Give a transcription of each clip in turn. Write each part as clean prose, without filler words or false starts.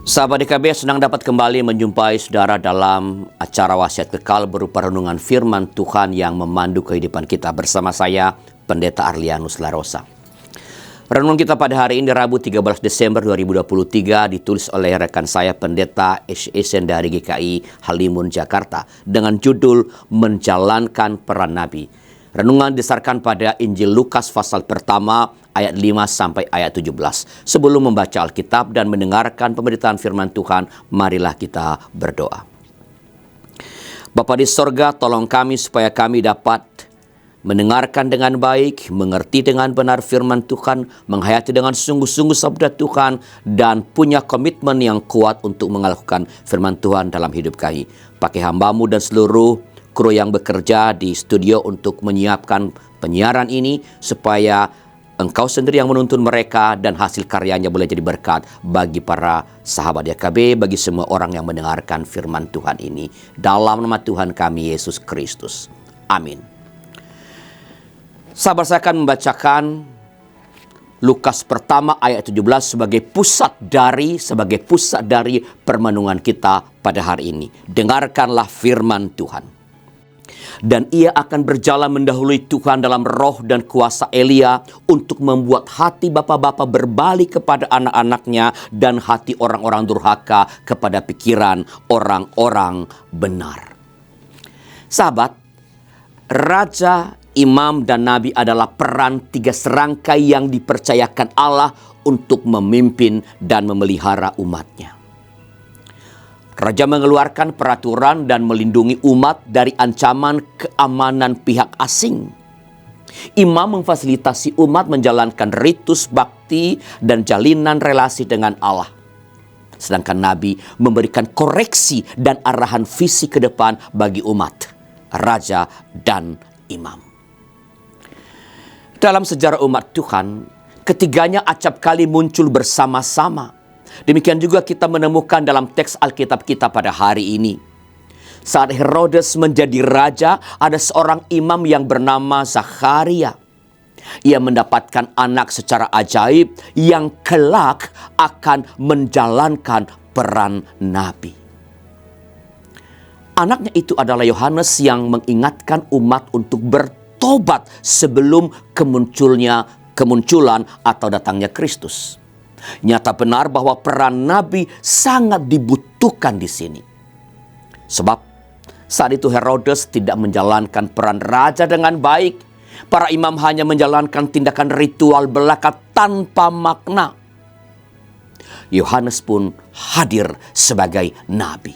Sahabat DKB, senang dapat kembali menjumpai saudara dalam acara Wasiat Kekal berupa renungan firman Tuhan yang memandu kehidupan kita bersama saya, Pendeta Arlianus Larosa. Renungan kita pada hari ini Rabu 13 Desember 2023 ditulis oleh rekan saya Pendeta Esen dari GKI Halimun Jakarta dengan judul Menjalankan Peran Nabi. Renungan didasarkan pada Injil Lukas pasal pertama ayat 5 sampai ayat 17. Sebelum membaca Alkitab dan mendengarkan pemberitaan firman Tuhan, marilah kita berdoa. Bapa di sorga, tolong kami supaya kami dapat mendengarkan dengan baik, mengerti dengan benar firman Tuhan, menghayati dengan sungguh-sungguh sabda Tuhan, dan punya komitmen yang kuat untuk melakukan firman Tuhan dalam hidup kami. Pakai hamba-Mu dan seluruh kru yang bekerja di studio untuk menyiapkan penyiaran ini, supaya Engkau sendiri yang menuntun mereka dan hasil karyanya boleh jadi berkat bagi para sahabat YKB, bagi semua orang yang mendengarkan firman Tuhan ini. Dalam nama Tuhan kami Yesus Kristus. Amin. Sahabat, saya akan membacakan Lukas pertama ayat 17 sebagai pusat dari permenungan kita pada hari ini. Dengarkanlah firman Tuhan. Dan ia akan berjalan mendahului Tuhan dalam roh dan kuasa Elia untuk membuat hati bapa-bapa berbalik kepada anak-anaknya dan hati orang-orang durhaka kepada pikiran orang-orang benar. Sahabat, raja, imam, dan nabi adalah peran tiga serangkai yang dipercayakan Allah untuk memimpin dan memelihara umatnya. Raja mengeluarkan peraturan dan melindungi umat dari ancaman keamanan pihak asing. Imam memfasilitasi umat menjalankan ritus bakti dan jalinan relasi dengan Allah. Sedangkan Nabi memberikan koreksi dan arahan visi ke depan bagi umat, raja dan imam. Dalam sejarah umat Tuhan, ketiganya acap kali muncul bersama-sama. Demikian juga kita menemukan dalam teks Alkitab kita pada hari ini. Saat Herodes menjadi raja, ada seorang imam yang bernama Zakharia. Ia mendapatkan anak secara ajaib yang kelak akan menjalankan peran nabi. Anaknya itu adalah Yohanes yang mengingatkan umat untuk bertobat sebelum kemunculan atau datangnya Kristus. Nyata benar bahwa peran nabi sangat dibutuhkan di sini. Sebab saat itu Herodes tidak menjalankan peran raja dengan baik. Para imam hanya menjalankan tindakan ritual belaka tanpa makna. Yohanes pun hadir sebagai nabi.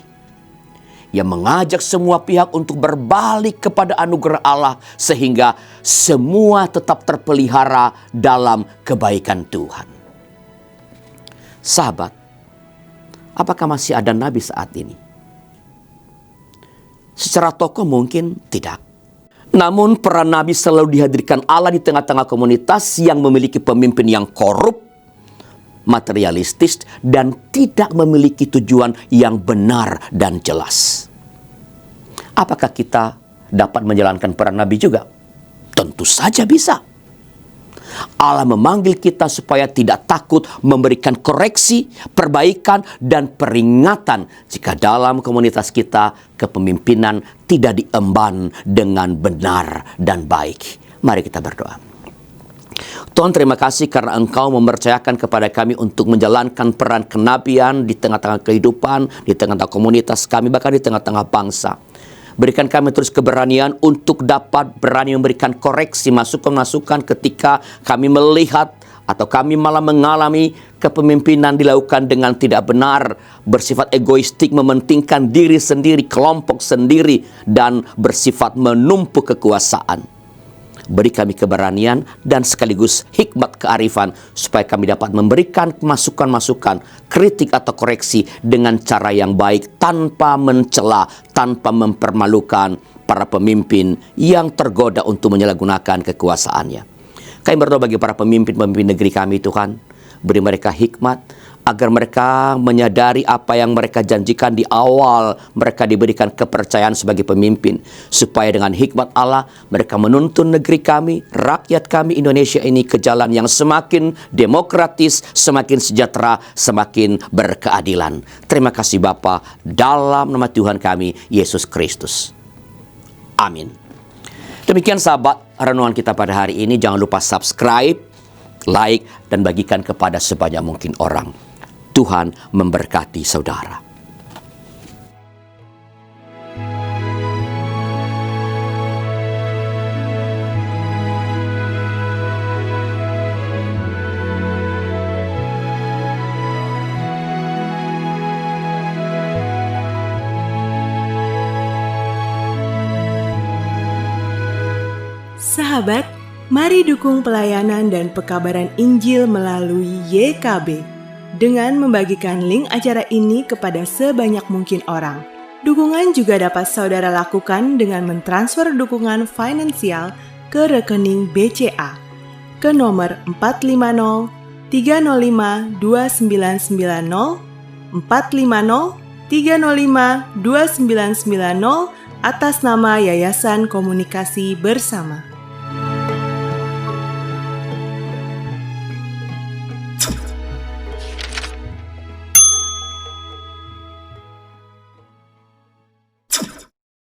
Ia mengajak semua pihak untuk berbalik kepada anugerah Allah sehingga semua tetap terpelihara dalam kebaikan Tuhan. Sahabat, apakah masih ada nabi saat ini? Secara tokoh mungkin tidak. Namun peran nabi selalu dihadirkan Allah di tengah-tengah komunitas yang memiliki pemimpin yang korup, materialistis, dan tidak memiliki tujuan yang benar dan jelas. Apakah kita dapat menjalankan peran nabi juga? Tentu saja bisa. Allah memanggil kita supaya tidak takut memberikan koreksi, perbaikan, dan peringatan jika dalam komunitas kita kepemimpinan tidak diemban dengan benar dan baik. Mari kita berdoa. Tuhan, terima kasih karena Engkau mempercayakan kepada kami untuk menjalankan peran kenabian di tengah-tengah kehidupan, di tengah-tengah komunitas kami, bahkan di tengah-tengah bangsa. Berikan kami terus keberanian untuk dapat berani memberikan koreksi, masukan-masukan ketika kami melihat atau kami malah mengalami kepemimpinan dilakukan dengan tidak benar, bersifat egoistik, mementingkan diri sendiri, kelompok sendiri, dan bersifat menumpuk kekuasaan. Beri kami keberanian dan sekaligus hikmat kearifan supaya kami dapat memberikan masukan-masukan, kritik atau koreksi dengan cara yang baik tanpa mencela, tanpa mempermalukan para pemimpin yang tergoda untuk menyalahgunakan kekuasaannya. Kami berdoa bagi para pemimpin negeri kami, Tuhan. Beri mereka hikmat agar mereka menyadari apa yang mereka janjikan di awal mereka diberikan kepercayaan sebagai pemimpin, supaya dengan hikmat Allah mereka menuntun negeri kami, rakyat kami Indonesia ini ke jalan yang semakin demokratis, semakin sejahtera, semakin berkeadilan. Terima kasih Bapa, dalam nama Tuhan kami Yesus Kristus. Amin. Demikian sahabat renungan kita pada hari ini. Jangan lupa subscribe, like, dan bagikan kepada sebanyak mungkin orang. Tuhan memberkati saudara. Sahabat, mari dukung pelayanan dan pekabaran Injil melalui YKB dengan membagikan link acara ini kepada sebanyak mungkin orang. Dukungan juga dapat saudara lakukan dengan mentransfer dukungan finansial ke rekening BCA ke nomor 450 305 2990 450 305 2990 atas nama Yayasan Komunikasi Bersama.